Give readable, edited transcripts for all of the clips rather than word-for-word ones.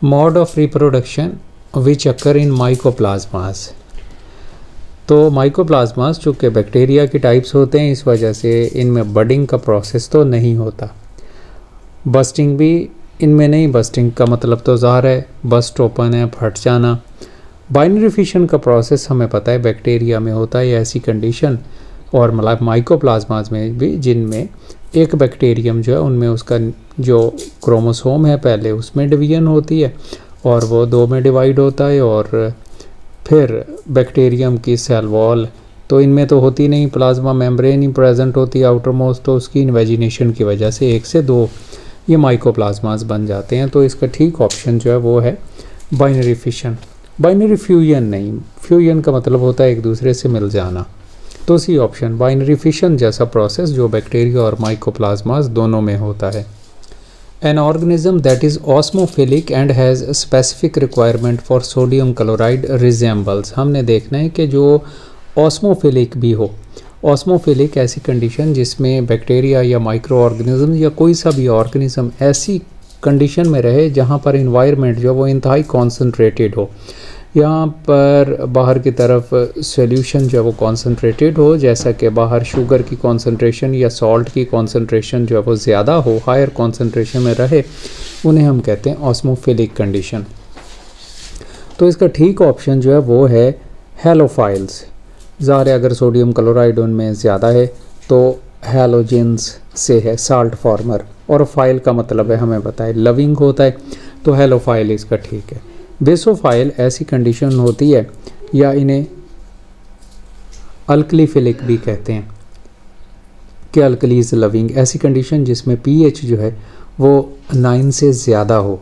Mode of reproduction which अकर इन माइकोप्लाज्मास। तो माइकोप्लाज्मास जो कि बैक्टीरिया के टाइप्स होते हैं, इस वजह से इनमें बडिंग का प्रोसेस तो नहीं होता, बस्टिंग भी इनमें नहीं। बस्टिंग का मतलब तो ज़ाहिर है बस्ट ओपन है, फट जाना। बाइनरी फिशन का प्रोसेस हमें पता है बैक्टीरिया में होता है ऐसी कंडीशन, और मतलब माइकोप्लाज्मास में भी, जिनमें एक बैक्टीरियम जो है उनमें उसका जो क्रोमोसोम है पहले उसमें डिवीजन होती है और वो 2 में डिवाइड होता है, और फिर बैक्टीरियम की सेल वॉल तो इनमें तो होती नहीं, प्लाज्मा मेम्ब्रेन ही प्रेजेंट होती है आउटर मोस्ट, तो उसकी इन्वेजिनेशन की वजह से 1 से 2 ये माइकोप्लाज्मास बन जाते हैं। तो इसका ठीक ऑप्शन जो है वो है बाइनरी फिशन। बाइनरी फ्यूजन नहीं, फ्यूजन का मतलब होता है एक दूसरे से मिल जाना। तो सी ऑप्शन बाइनरी फिशन जैसा प्रोसेस जो बैक्टीरिया और माइकोप्लाज्मास दोनों में होता है। An organism that is osmophilic and has specific requirement for sodium chloride resembles. हमने देखना है कि जो ऑस्मोफिलिक भी हो, ऑस्मोफिलिक ऐसी कंडीशन जिसमें बैक्टीरिया या माइक्रो ऑर्गेनिज्म या कोई सा भी ऑर्गेनिज्म ऐसी कंडीशन में रहे जहाँ पर इन्वायरमेंट जो वो इंतहाई कॉन्सनट्रेटेड हो, यहाँ पर बाहर की तरफ सॉल्यूशन जो है वो कॉन्सनट्रेटेड हो, जैसा कि बाहर शुगर की कॉन्सनट्रेशन या सॉल्ट की कॉन्सनट्रेशन जो है वो ज़्यादा हो, हायर कॉन्सनट्रेशन में रहे, उन्हें हम कहते हैं ऑस्मोफिलिक कंडीशन। तो इसका ठीक ऑप्शन जो है वो है हैलोफाइल्स। ज़ाहिर है अगर सोडियम क्लोराइड उनमें ज़्यादा है तो हैलोजेंस से है, साल्ट फार्मर, और फाइल का मतलब है हमें पता है लविंग होता है, तो हैलोफाइल इसका ठीक है। बेसोफाइल ऐसी कंडीशन होती है या इन्हें अल्कलीफिलिक भी कहते हैं कि अल्कलीज लविंग, ऐसी कंडीशन जिसमें पीएच जो है वो 9 से ज़्यादा हो,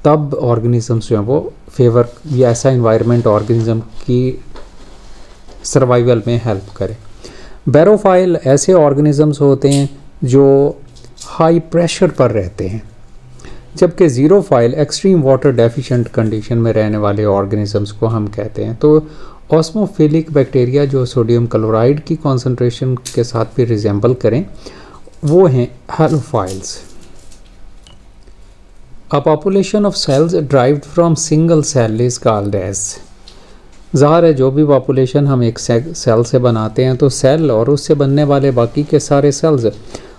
तब ऑर्गेनिजम्स जो हैं वो फेवर या ऐसा इन्वायरमेंट ऑर्गेनिज्म की सर्वाइवल में हेल्प करे। बैरोफाइल ऐसे ऑर्गेनिजम्स होते हैं जो हाई प्रेशर पर रहते हैं, जबकि xerophile extreme water deficient condition में रहने वाले ऑर्गेनिजम्स को हम कहते हैं। तो ऑस्मोफिलिक बैक्टीरिया जो सोडियम क्लोराइड की कॉन्सेंट्रेशन के साथ भी रिजेंबल करें वो हैं halophiles. A population of cells derived from single cell is called as. ज़ाहिर है जो भी पॉपुलेशन हम एक सेल से बनाते हैं तो सेल और उससे बनने वाले बाकी के सारे सेल्स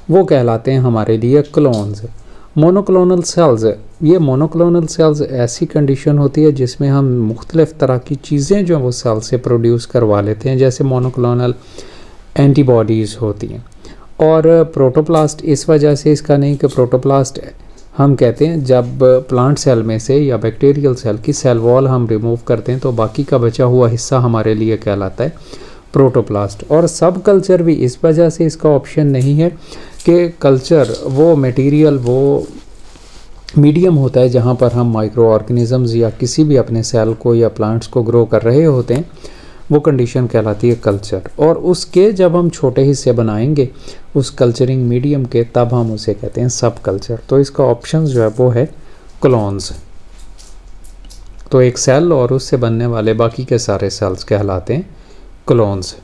वो कहलाते हैं हमारे लिए क्लोन्स। मोनोक्लोनल सेल्स, ये मोनोक्लोनल सेल्स ऐसी कंडीशन होती है जिसमें हम मुख्तलिफ़ तरह की चीज़ें जो वो सेल से प्रोड्यूस करवा लेते हैं, जैसे मोनोक्लोनल एंटीबॉडीज़ होती हैं। और प्रोटोप्लास्ट इस वजह से इसका नहीं कि प्रोटोप्लास्ट हम कहते हैं जब प्लांट सेल में से या बैक्टीरियल सेल की सेल वॉल हम रिमूव करते हैं तो बाकी का बचा हुआ हिस्सा हमारे लिए कहलाता है प्रोटोप्लास्ट। और सब कल्चर भी इस वजह से इसका ऑप्शन नहीं है कि कल्चर वो मटेरियल वो मीडियम होता है जहाँ पर हम माइक्रो ऑर्गेनिजम्स या किसी भी अपने सेल को या प्लांट्स को ग्रो कर रहे होते हैं, वो कंडीशन कहलाती है कल्चर। और उसके जब हम छोटे हिस्से बनाएंगे उस कल्चरिंग मीडियम के, तब हम उसे कहते हैं सब कल्चर। तो इसका ऑप्शन जो है वो है क्लोन्स। तो एक सेल और उससे बनने वाले बाकी के सारे सेल्स कहलाते हैं क्लोन्स।